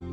Praise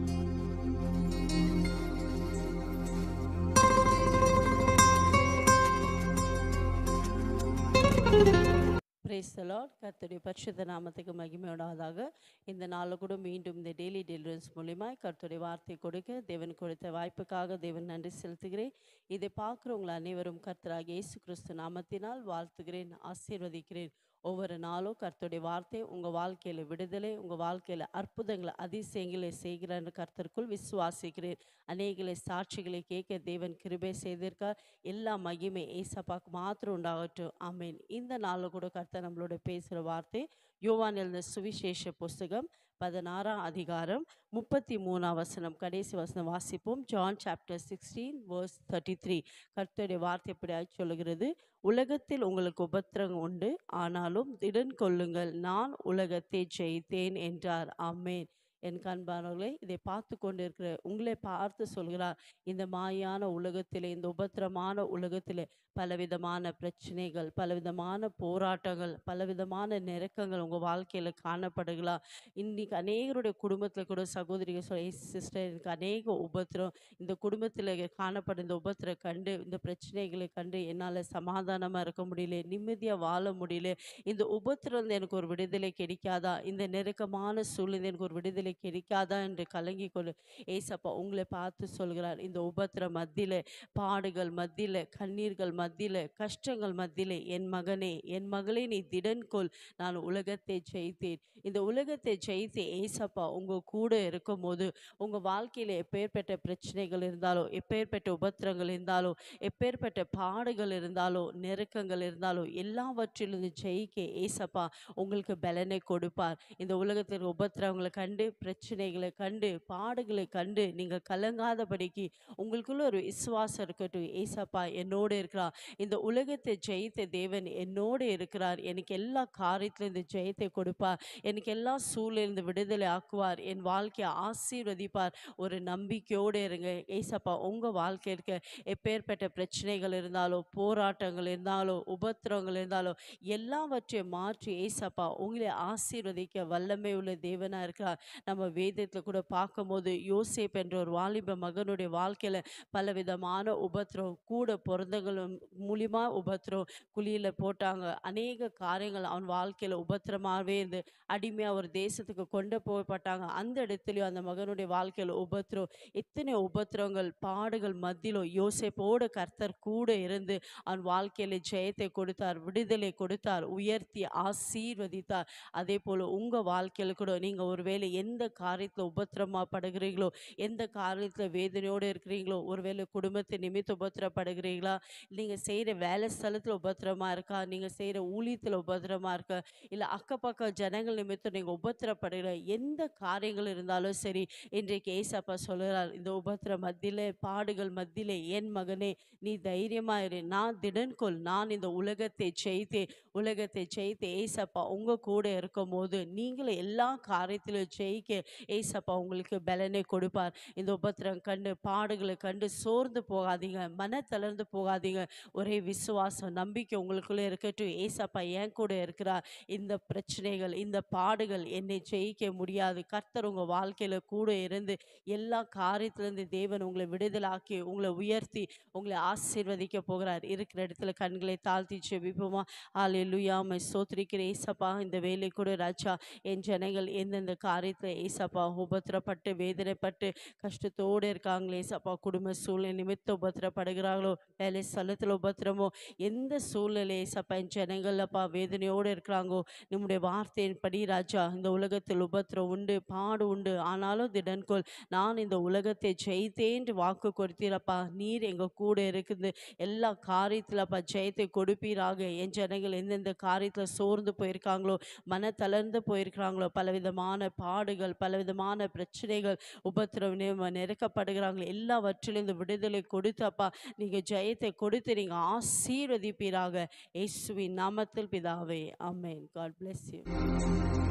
the Lord. கர்த்தருடைய பரிசுத்த நாமத்துக்கு மகிமை உண்டாவதாக. இந்த நாளில் கூட மீண்டும் இந்த டெய்லி டெலிவரன்ஸ் மூலியமாக கர்த்தருடைய வார்த்தை கொடுக்க தேவன் கொடுத்த வாய்ப்புக்காக தேவன் நன்றி செலுத்துகிறேன். இதை பார்க்குறவங்களை அனைவரும் கர்த்தராகிய இயேசு கிறிஸ்து நாமத்தினால் வாழ்த்துகிறேன், ஆசீர்வதிக்கிறேன். ஒவ்வொரு நாளும் கர்த்தருடைய வார்த்தை உங்கள் வாழ்க்கையில் விடுதலை, உங்கள் வாழ்க்கையில் அற்புதங்களை அதிசயங்களை செய்கிறான்னு கர்த்தருக்குள் விசுவாசிக்கிறேன். அநேகளை சாட்சிகளை கேட்க தேவன் கிருபை செய்திருக்கார். எல்லா மகிமை ஏசப்பாக்கு மாத்திரம் உண்டாகட்டும். ஆமேன். இந்த நாளில் கூட கர்த்தர் நம்மளோட பேசுகிற வார்த்தை யோவான் எழுதின சுவிசேஷ புஸ்தகம் 16ஆம் அதிகாரம் 33ஆம் வசனம், கடைசி வசனம் வாசிப்போம். John chapter 16 verse 33. கர்த்தருடைய வார்த்தை எப்படியாய் சொல்லுகிறது, உலகத்தில் உங்களுக்கு உபத்திரம் உண்டு, ஆனாலும் திடன் கொள்ளுங்கள், நான் உலகத்தை ஜெயித்தேன் என்றார். ஆமேன். என் கண்பானவர்களே, இதை பார்த்து கொண்டு இருக்கிற உங்களை பார்த்து சொல்கிறார், இந்த மாயான உலகத்திலே, இந்த உபத்திரமான உலகத்திலே பலவிதமான பிரச்சனைகள், பலவிதமான போராட்டங்கள், பலவிதமான நெருக்கங்கள் உங்கள் வாழ்க்கையில் காணப்படுகலாம். இன்றைக்கி அநேகருடைய குடும்பத்தில் கூட சகோதரிகள் சிஸ்டர், எனக்கு அநேக உபத்திரம், இந்த குடும்பத்தில் காணப்படும் இந்த உபத்திரம் கண்டு, இந்த பிரச்சனைகளை கண்டு என்னால் சமாதானமாக இருக்க முடியல, நிம்மதியாக வாழ முடியல, இந்த உபத்திரம் எனக்கு ஒரு விடுதலை கிடைக்காதா, இந்த நெருக்கமான சூழ்நிலை எனக்கு ஒரு விடுதலை கிடைக்காதா என்று கலங்கி கொண்டு ஏசப்பா உங்களை பார்த்து சொல்கிறார், இந்த உபத்திர மத்தியில், பாடுகள் மத்தியில், கண்ணீர்கள் மத்தியில், கஷ்டங்கள் மத்தியில், என் மகனே, என் மகளே, நீ திடன் கொள், நான் உலகத்தை ஜெயித்தேன். இந்த உலகத்தை ஜெயித்து ஏசப்பா உங்கள் கூட இருக்கும் போது உங்கள் வாழ்க்கையில் எப்பேற்பட்ட பிரச்சனைகள் இருந்தாலோ, எப்பேற்பட்ட உபத்திரங்கள் இருந்தாலோ, எப்பேற்பட்ட பாடுகள் இருந்தாலோ, நெருக்கங்கள் இருந்தாலோ, எல்லாவற்றிலிருந்து ஜெயிக்க ஏசப்பா உங்களுக்கு பலனை கொடுப்பார். இந்த உலகத்தில் உபத்திரவங்களை கண்டு, பிரச்சனைகளை கண்டு, பாடுகளை கண்டு நீங்கள் கலங்காதபடிக்கு உங்களுக்குள்ள ஒரு விசுவாசம் இருக்கட்டும். ஏசப்பா என்னோடு இருக்கிறார், இந்த உலகத்தை ஜெயித்த தேவன் என்னோடு இருக்கிறார், எனக்கு எல்லா காரியத்திலும் இந்த ஜெயத்தை கொடுப்பார், எனக்கு எல்லா சூழ்நிலிருந்து விடுதலை ஆக்குவார், என் வாழ்க்கையை ஆசீர்வதிப்பார். ஒரு நம்பிக்கையோடு இருங்க. ஏசப்பா உங்கள் வாழ்க்கை இருக்க எப்பேற்பட்ட பிரச்சனைகள் இருந்தாலோ, போராட்டங்கள் இருந்தாலோ, உபத்திரவங்கள் இருந்தாலோ, எல்லாவற்றையும் மாற்றி ஏசப்பா உங்களை ஆசீர்வதிக்க வல்லமை உள்ள தேவனாக இருக்கிறார். நம்ம வேதத்தில் கூட பார்க்கும்போது யோசேப் என்ற ஒரு வாலிப மகனுடைய வாழ்க்கையில் பலவிதமான உபத்திரம், கூட பிறந்தவங்கள் மூலியமா உபத்திரம், குழியில் போட்டாங்க, அநேக காரியங்கள் அவன் வாழ்க்கையில் உபத்திரமாகவே இருந்து அடிமையாக ஒரு தேசத்துக்கு கொண்டு போகப்பட்டாங்க. அந்த இடத்துலையும் அந்த மகனுடைய வாழ்க்கையில் உபத்திரம், எத்தனை உபத்திரங்கள் பாடுகள் மத்தியிலும் யோசேப்போடு கர்த்தர் கூட இருந்து அவன் வாழ்க்கையில் ஜெயத்தை கொடுத்தார், விடுதலை கொடுத்தார், உயர்த்தி ஆசீர்வதித்தார். அதே போல் உங்கள் வாழ்க்கையில் கூட நீங்கள் ஒருவேளை எந்த காரியத்தில் உபத்திரமாப்படுகிறீங்களோ, எந்த காரியத்தில் வேதனையோடு இருக்கிறீங்களோ, ஒருவேளை குடும்பத்தை நிமித்த உபத்திரப்படுகிறீங்களா, நீங்கள் செய்கிற வேலை ஸ்தலத்தில் உபத்திரமா இருக்கா, நீங்கள் செய்கிற ஊழியத்தில் உபத்திரமா இருக்கா, இல்லை அக்கப்பக்கம் ஜனங்கள் நிமித்தம் நீங்கள் உபத்திரப்படுகிற எந்த காரியங்கள் இருந்தாலும் சரி, இன்றைக்கு ஏசப்பா சொல்கிறார், இந்த உபத்திர மத்தியில், பாடுகள் மத்தியில், என் மகனே நீ தைரியமாயிரு, நான் திடன்கொள், நான் இந்த உலகத்தை ஜெயித்தேன். உலகத்தை ஜெயித்து ஏசப்பா உங்கள் கூட இருக்கும் போது நீங்களும் எல்லா காரியத்திலும் ஜெயிக்க ஏசப்பா உங்களுக்கு பலனை கொடுப்பார். இந்த உபத்திரம் கண்டு, பாடுகளை கண்டு சோர்ந்து போகாதீங்க, மன தளர்ந்து போகாதீங்க. ஒரே விசுவாசம், நம்பிக்கை உங்களுக்குள்ளே இருக்கட்டும். ஏசப்பா என் கூட இருக்கிறார், இந்த பிரச்சனைகள், இந்த பாடுகள் என்னை ஜெயிக்க முடியாது. கர்த்தர் உங்கள் வாழ்க்கையில் கூட இருந்து எல்லா காரியத்திலிருந்து தேவன் உங்களை விடுதலாக்கி, உங்களை உயர்த்தி, உங்களை ஆசீர்வதிக்க போகிறார். இருக்கிற இடத்துல கண்களை தாழ்த்தி ஜெபிப்போமா? ஹல்லேலூயா. உம்மை ஸ்தோத்திரிக்கிறேன் ஏசப்பா. இந்த வேலை கூட ராஜா, என் ஜனங்கள் எந்தெந்த காரியத்தில் ஏசப்பா உபத்திரப்பட்டு வேதனைப்பட்டு கஷ்டத்தோடு இருக்காங்களே ஏசப்பா, குடும்ப சூழ்நிலை நிமித்தம் உபத்திரப்படுகிறாங்களோ, வேலை ஸ்தலத்தில் உபத்திரமோ, எந்த சூழ்நிலை ஏசப்பா என் ஜனங்கள்ப்பா வேதனையோடு இருக்கிறாங்கோ, நம்முடைய வார்த்தையின்படி ராஜா, இந்த உலகத்தில் உபத்திரம் உண்டு, பாடு உண்டு, ஆனாலும் திடன்கொள், நான் இந்த உலகத்தை ஜெயித்தேன் வாக்கு கொடுத்தீரப்பா. நீர் எங்கள் கூட இருக்குது, எல்லா காரியத்தில்ப்பா ஜெயத்தை கொடுப்பீராக. என் ஜனங்கள் எந்தெந்த காரியத்தில் சோர்ந்து போயிருக்காங்களோ, மன தளர்ந்து போயிருக்கிறாங்களோ, பலவிதமான பாடுகள், பலவிதமான பிரச்சனைகள், உபத்திரம் நெருக்கப்படுகிறாங்களோ, எல்லாவற்றிலும் இந்த விடுதலை கொடுத்தப்பா நீங்கள் ஜெயத்தை கொடுத்து நீங்கள் ஆசீர்வதிப்பீராக. இயேசுவின் நாமத்தில் பிதாவே, ஆமென். God bless you.